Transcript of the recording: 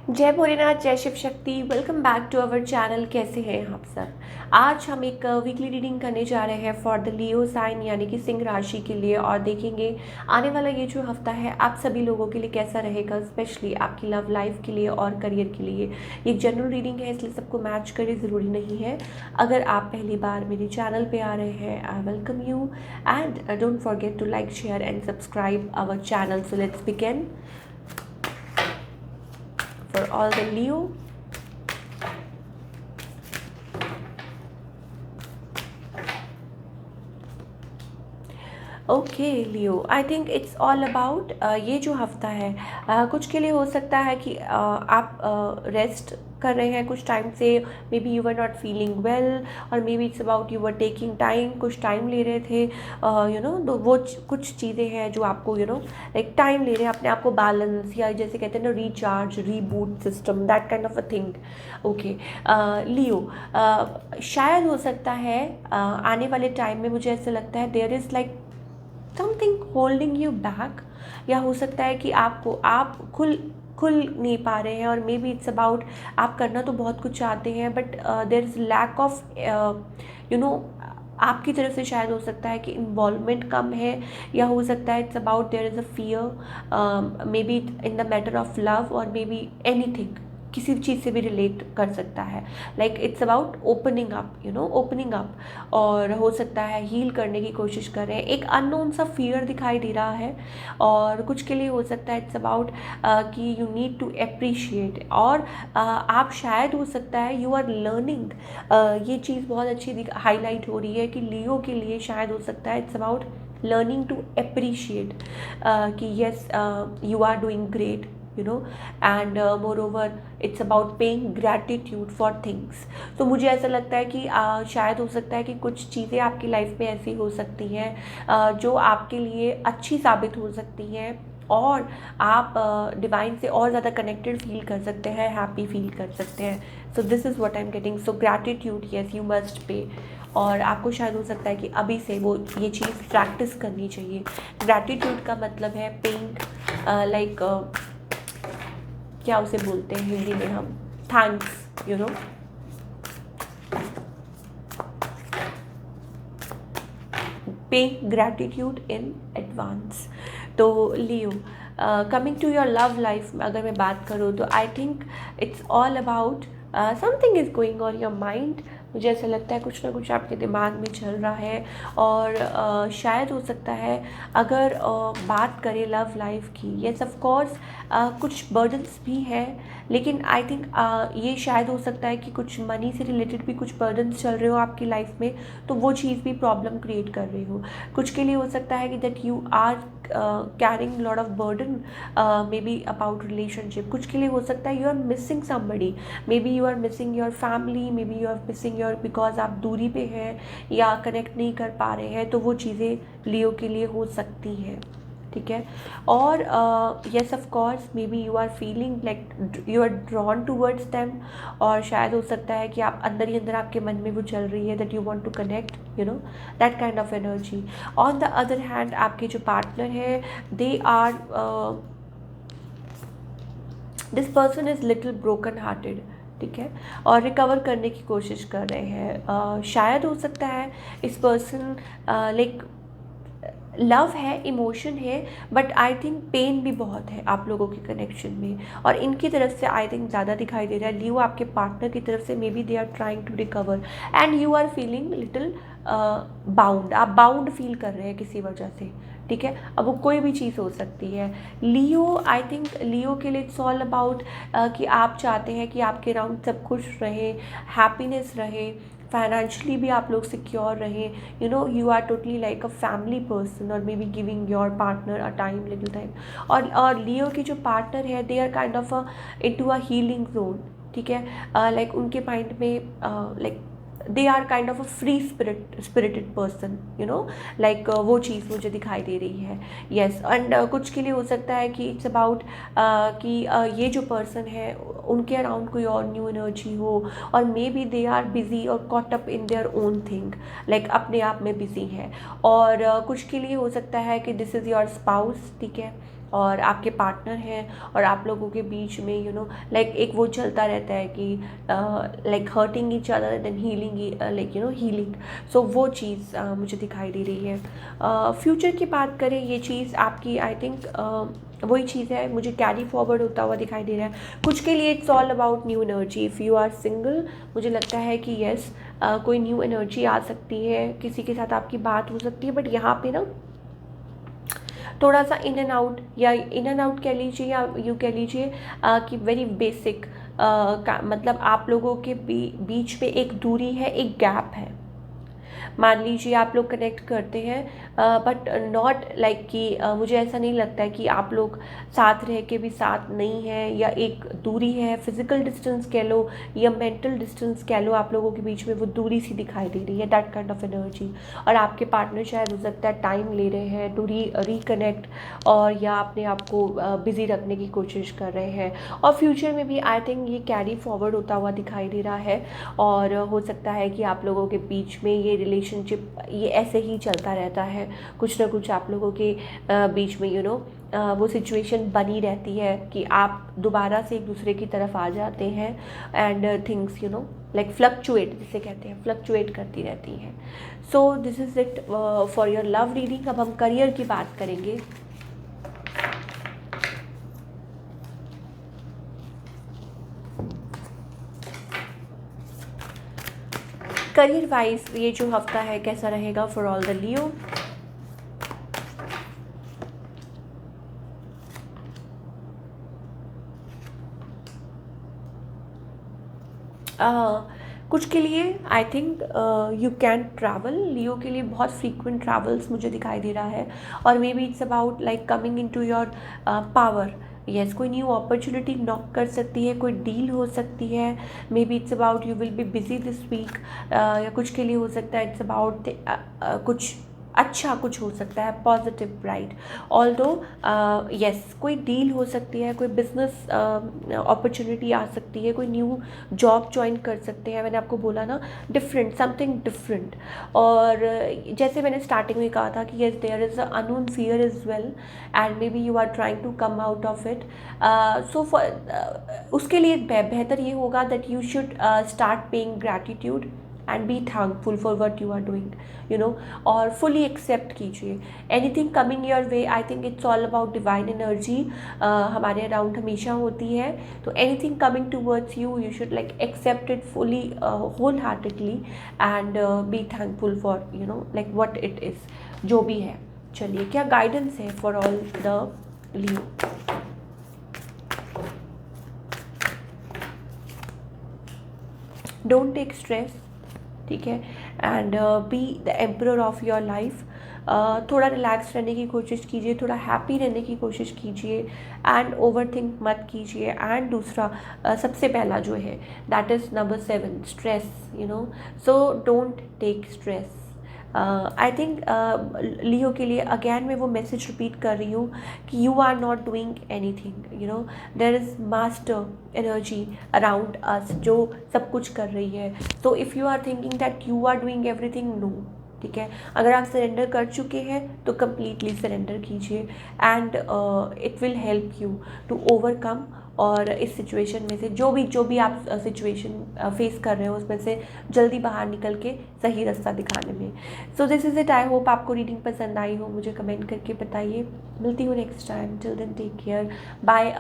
जय भोलेनाथ, जय Shiv Shakti. Welcome back to our channel. कैसे हैं आप सब। आज हम एक वीकली रीडिंग करने जा रहे हैं फॉर द लियो साइन यानी कि सिंह राशि के लिए, और देखेंगे आने वाला ये जो हफ्ता है आप सभी लोगों के लिए कैसा रहेगा, स्पेशली आपकी लव लाइफ के लिए और करियर के लिए। ये जनरल रीडिंग है, इसलिए सबको मैच करे ज़रूरी नहीं है। अगर आप पहली बार मेरे चैनल पर आ रहे हैं, I welcome you and don't forget to like, share and subscribe our channel. So let's begin for all the Leo. Okay Leo, I think it's all about ये जो हफ्ता है कुछ के लिए हो सकता है कि आप रेस्ट कर रहे हैं कुछ टाइम से। May be you are not feeling well, और may be it's about you are taking time, कुछ टाइम ले रहे थे तो वो कुछ चीज़ें हैं जो आपको लाइक टाइम ले रहे हैं अपने आप को बैलेंस, या जैसे कहते हैं ना recharge, reboot system, that kind of a thing. Okay Leo, शायद हो सकता है आने वाले टाइम में मुझे ऐसा लगता है there is like something holding you back, या हो सकता है कि आप खुल नहीं पा रहे हैं, और मे बी इट्स अबाउट आप करना तो बहुत कुछ चाहते हैं but there is lack of आपकी तरफ से। शायद हो सकता है कि इन्वॉल्वमेंट कम है, या हो सकता है it's about their is a fear, may be in the matter of love, और मे बी एनीथिंग, किसी भी चीज़ से भी रिलेट कर सकता है। Like it's about opening up, opening up, और हो सकता है हील करने की कोशिश कर रहे हैं। एक अननोन सा फियर दिखाई दे रहा है, और कुछ के लिए हो सकता है इट्स अबाउट कि यू नीड टू अप्रिशिएट, और आप शायद हो सकता है यू आर लर्निंग। ये चीज़ बहुत अच्छी हाईलाइट हो रही है कि लियो के लिए शायद हो सकता है it's about learning to appreciate कि yes you are doing great, and moreover it's about paying gratitude for things. तो मुझे ऐसा लगता है कि शायद हो सकता है कि कुछ चीज़ें आपकी लाइफ में ऐसी हो सकती हैं जो आपके लिए अच्छी साबित हो सकती हैं, और आप डिवाइन से और ज़्यादा कनेक्टेड फील कर सकते हैं, हैप्पी फील कर सकते हैं। सो this is what I am getting. So gratitude, yes you must pay, और आपको शायद हो सकता है कि अभी से वो ये चीज़ प्रैक्टिस करनी चाहिए। ग्रैटिट्यूड का मतलब है पेइंग लाइक क्या उसे बोलते हैं हिंदी में हम, थैंक्स, पे ग्रैटिट्यूड इन एडवांस। तो Leo, coming to your love life में अगर मैं बात करूँ तो I think it's all about something is going on your mind. मुझे ऐसा लगता है कुछ ना कुछ आपके दिमाग में चल रहा है, और शायद हो सकता है अगर बात करें लव लाइफ की, येस ऑफ कोर्स कुछ बर्डन्स भी हैं, लेकिन आई थिंक ये शायद हो सकता है कि कुछ मनी से रिलेटेड भी कुछ बर्डन्स चल रहे हो आपकी लाइफ में, तो वो चीज़ भी प्रॉब्लम क्रिएट कर रही हो। कुछ के लिए हो सकता है कि that you are carrying lot of burden, maybe about relationship. कुछ के लिए हो सकता है you are missing somebody, may be you are missing your family, may be you are missing your, because आप दूरी पे हैं या कनेक्ट नहीं कर पा रहे हैं, तो वो चीज़ें लियो के लिए हो सकती हैं, ठीक है। और yes of course may be you are feeling like you are drawn towards them, और शायद हो सकता है कि आप अंदर ही अंदर आपके मन में वो चल रही है that you want to connect, that kind of energy. On the other hand आपके जो पार्टनर है, they are this person is little broken hearted, ठीक है, और रिकवर करने की कोशिश कर रहे हैं। शायद हो सकता है इस पर्सन लाइक लव है, इमोशन है, बट आई थिंक पेन भी बहुत है आप लोगों के कनेक्शन में, और इनकी तरफ से आई थिंक ज़्यादा दिखाई दे रहा है। लियो आपके पार्टनर की तरफ से may be they are trying to recover, and you are feeling little bound, आप बाउंड फील कर रहे हैं किसी वजह से, ठीक है। अब वो कोई भी चीज़ हो सकती है। लियो, आई थिंक लियो के लिए इट्स ऑल अबाउट कि आप चाहते हैं कि आपके अराउंड सब खुश रहे, हैप्पीनेस रहे, फाइनेंशियली भी आप लोग सिक्योर रहें, you are totally like a family person, और मे be giving your partner a time, little time. और लियो की जो पार्टनर है, they are kind of into a healing zone, ठीक है। लाइक उनके माइंड में like they are kind of a free spirited person, like वो चीज़ मुझे दिखाई दे रही है, येस। एंड कुछ के लिए हो सकता है कि इट्स अबाउट कि ये जो पर्सन है उनके अराउंड कोई और न्यू एनर्जी हो, और may be they are busy और caught up in their own thing, like अपने आप में बिजी है। और कुछ के लिए हो सकता है कि दिस इज़ योर स्पाउस, ठीक है, और आपके पार्टनर हैं और आप लोगों के बीच में लाइक एक वो चलता रहता है कि like hurting each other then healing, like healing. So वो चीज़ मुझे दिखाई दे रही है। फ्यूचर की बात करें, ये चीज़ आपकी आई थिंक वही चीज़ है, मुझे कैरी फॉरवर्ड होता हुआ दिखाई दे रहा है कुछ के लिए। It's all about new energy. If you are single, मुझे लगता है कि यस कोई न्यू एनर्जी आ सकती है, किसी के साथ आपकी बात हो सकती है, बट यहाँ पे ना थोड़ा सा इन एंड आउट, या इन एंड आउट कह लीजिए या यू कह लीजिए कि वेरी बेसिक मतलब आप लोगों के बीच में एक दूरी है, एक गैप है। मान लीजिए आप लोग कनेक्ट करते हैं बट नॉट लाइक कि मुझे ऐसा नहीं लगता है कि आप लोग साथ रह के भी साथ नहीं हैं, या एक दूरी है, फिजिकल डिस्टेंस कह लो या मेंटल डिस्टेंस कह लो, आप लोगों के बीच में वो दूरी सी दिखाई दे रही है, दैट काइंड ऑफ एनर्जी। और आपके पार्टनर शायद हो सकता है टाइम ले रहे हैं टू रिकनेक्ट, और या अपने आप को बिजी रखने की कोशिश कर रहे हैं। और फ्यूचर में भी आई थिंक ये कैरी फॉरवर्ड होता हुआ दिखाई दे रहा है, और हो सकता है कि आप लोगों के बीच में ये रिलेशनशिप ये ऐसे ही चलता रहता है, कुछ ना कुछ आप लोगों के बीच में वो सिचुएशन बनी रहती है कि आप दोबारा से एक दूसरे की तरफ आ जाते हैं, एंड थिंग्स लाइक फ्लक्चुएट, जिसे कहते हैं, फ्लक्चुएट करती रहती हैं। सो this is it for your love reading. अब हम करियर की बात करेंगे। करियर वाइज ये जो हफ्ता है कैसा रहेगा फॉर ऑल द लियो। कुछ के लिए I think you can travel. Leo के लिए बहुत फ्रीक्वेंट ट्रैवल्स मुझे दिखाई दे रहा है, और may be it's about like coming in to your power. Yes, कोई न्यू अपॉर्चुनिटी नॉक कर सकती है, कोई डील हो सकती है, maybe it's about you will be busy this week, या कुछ के लिए हो सकता है इट्स अबाउट कुछ अच्छा कुछ हो सकता है, पॉजिटिव ब्राइट। ऑल्दो यस, कोई डील हो सकती है, कोई बिजनेस अपॉर्चुनिटी आ सकती है, कोई न्यू जॉब ज्वाइन कर सकते हैं। मैंने आपको बोला ना, डिफरेंट, समथिंग डिफरेंट। और जैसे मैंने स्टार्टिंग में कहा था कि yes there is a unknown fear is well, and may B you are trying to come out of it. So उसके लिए बेहतर ये होगा that you should start paying gratitude and be thankful for what you are doing, और fully accept कीजिए anything coming your way. I think it's all about divine energy, हमारे around हमेशा होती है। तो anything coming towards you, you should like accept it fully, whole heartedly, and be thankful for like what it is, जो भी है। चलिए, क्या गाइडेंस है for all the Leo. Don't take stress, ठीक है, and be the emperor of your life. थोड़ा relax रहने की कोशिश कीजिए, थोड़ा हैप्पी रहने की कोशिश कीजिए, एंड ओवर थिंक मत कीजिए। एंड दूसरा सबसे पहला जो है that is number 7, stress, so don't take stress. I think Leo के लिए अगैन मैं वो मैसेज रिपीट कर रही हूँ कि you are not doing anything, there is master energy around us जो सब कुछ कर रही है। So if you are thinking that you are doing everything, no, ठीक है। अगर आप सरेंडर कर चुके हैं तो कम्प्लीटली सरेंडर कीजिए, and it will help you to overcome. और इस सिचुएशन में से जो भी आप सिचुएशन फेस कर रहे हो उसमें से जल्दी बाहर निकल के सही रास्ता दिखाने में। So this is it. I hope आपको रीडिंग पसंद आई हो, मुझे कमेंट करके बताइए। मिलती हूँ next time, till then take care, bye.